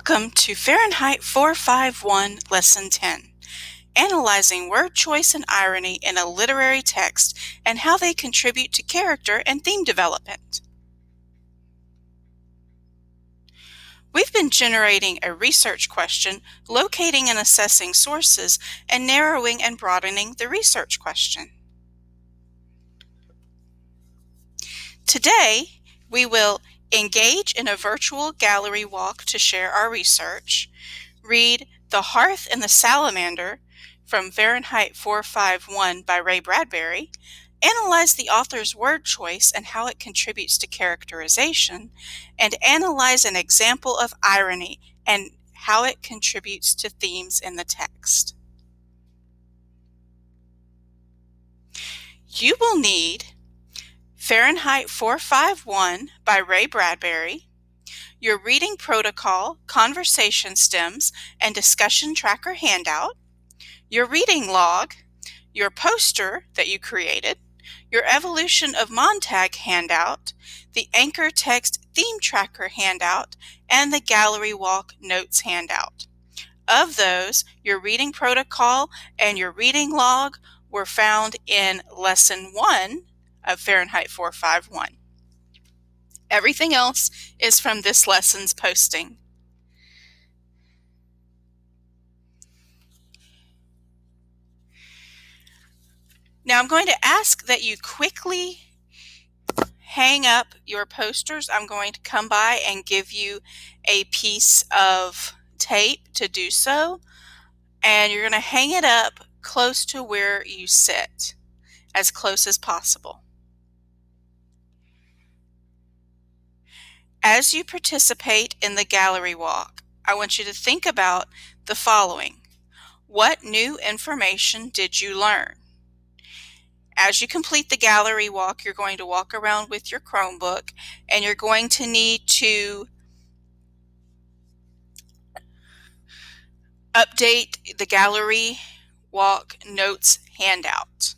Welcome to Fahrenheit 451 Lesson 10, Analyzing Word Choice and Irony in a Literary Text and How They Contribute to Character and Theme Development. We've been generating a research question, locating and assessing sources, and narrowing and broadening the research question. Today, we will engage in a virtual gallery walk to share our research, read The Hearth and the Salamander from Fahrenheit 451 by Ray Bradbury, analyze the author's word choice and how it contributes to characterization, and analyze an example of irony and how it contributes to themes in the text. You will need Fahrenheit 451 by Ray Bradbury, your reading protocol, conversation stems, and discussion tracker handout, your reading log, your poster that you created, your evolution of Montag handout, the anchor text theme tracker handout, and the gallery walk notes handout. Of those, your reading protocol and your reading log were found in Lesson 1 of Fahrenheit 451. Everything else is from this lesson's posting. Now I'm going to ask that you quickly hang up your posters. I'm going to come by and give you a piece of tape to do so, and you're going to hang it up close to where you sit, as close as possible. As you participate in the gallery walk, I want you to think about the following. What new information did you learn? As you complete the gallery walk, you're going to walk around with your Chromebook, and you're going to need to update the gallery walk notes handout.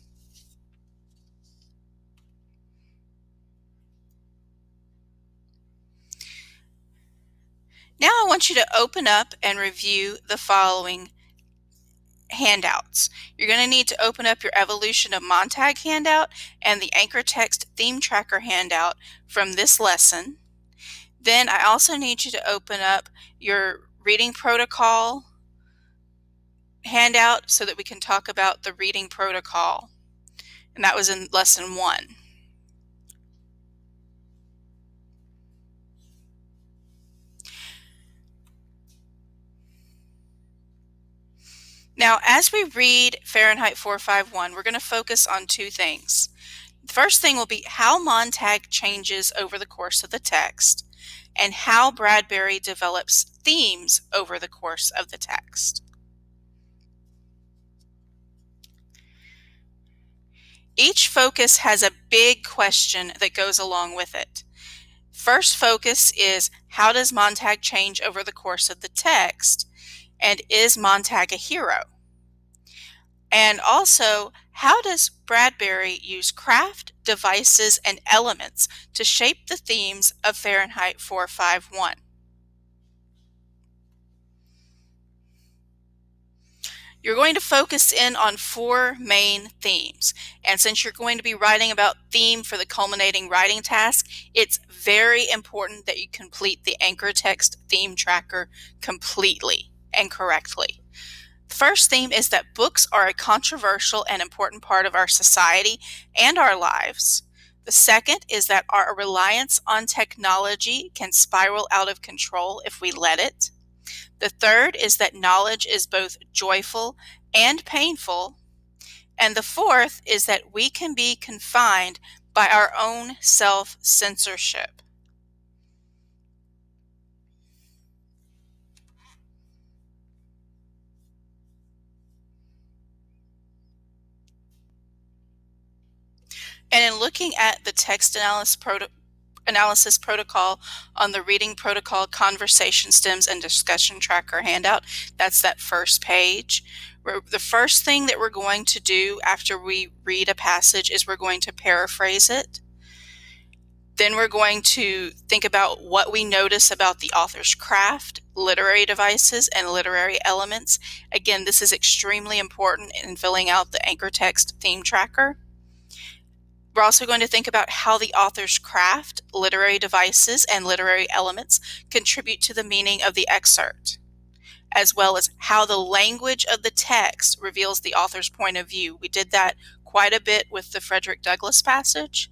Now I want you to open up and review the following handouts. You're going to need to open up your Evolution of Montag handout and the Anchor Text Theme Tracker handout from this lesson. Then I also need you to open up your Reading Protocol handout so that we can talk about the reading protocol. And that was in Lesson 1. Now, as we read Fahrenheit 451, we're going to focus on two things. The first thing will be how Montag changes over the course of the text, and how Bradbury develops themes over the course of the text. Each focus has a big question that goes along with it. First focus is, how does Montag change over the course of the text? And is Montag a hero? And also, how does Bradbury use craft, devices, and elements to shape the themes of Fahrenheit 451? You're going to focus in on 4 main themes. And since you're going to be writing about theme for the culminating writing task, it's very important that you complete the Anchor Text Theme Tracker completely and correctly. The first theme is that books are a controversial and important part of our society and our lives. The second is that our reliance on technology can spiral out of control if we let it. The third is that knowledge is both joyful and painful. And the fourth is that we can be confined by our own self-censorship. And in looking at the text analysis protocol on the Reading Protocol Conversation Stems and Discussion Tracker handout, that's that first page. The first thing that we're going to do after we read a passage is we're going to paraphrase it. Then we're going to think about what we notice about the author's craft, literary devices, and literary elements. Again, this is extremely important in filling out the anchor text theme tracker. We're also going to think about how the author's craft, literary devices, and literary elements contribute to the meaning of the excerpt, as well as how the language of the text reveals the author's point of view. We did that quite a bit with the Frederick Douglass passage.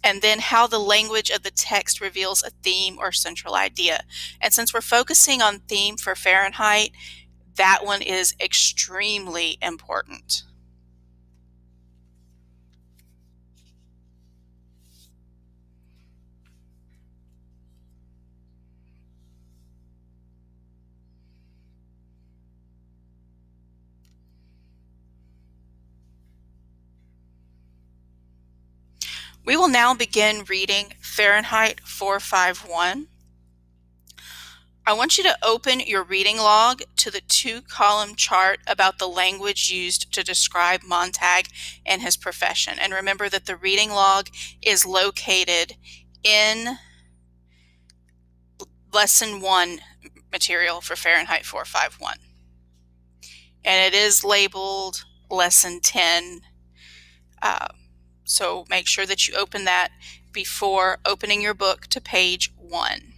And then how the language of the text reveals a theme or central idea. And since we're focusing on theme for Fahrenheit, that one is extremely important. We will now begin reading Fahrenheit 451. I want you to open your reading log to the 2-column chart about the language used to describe Montag and his profession. And remember that the reading log is located in Lesson 1 material for Fahrenheit 451. And it is labeled Lesson 10. So make sure that you open that before opening your book to page 1.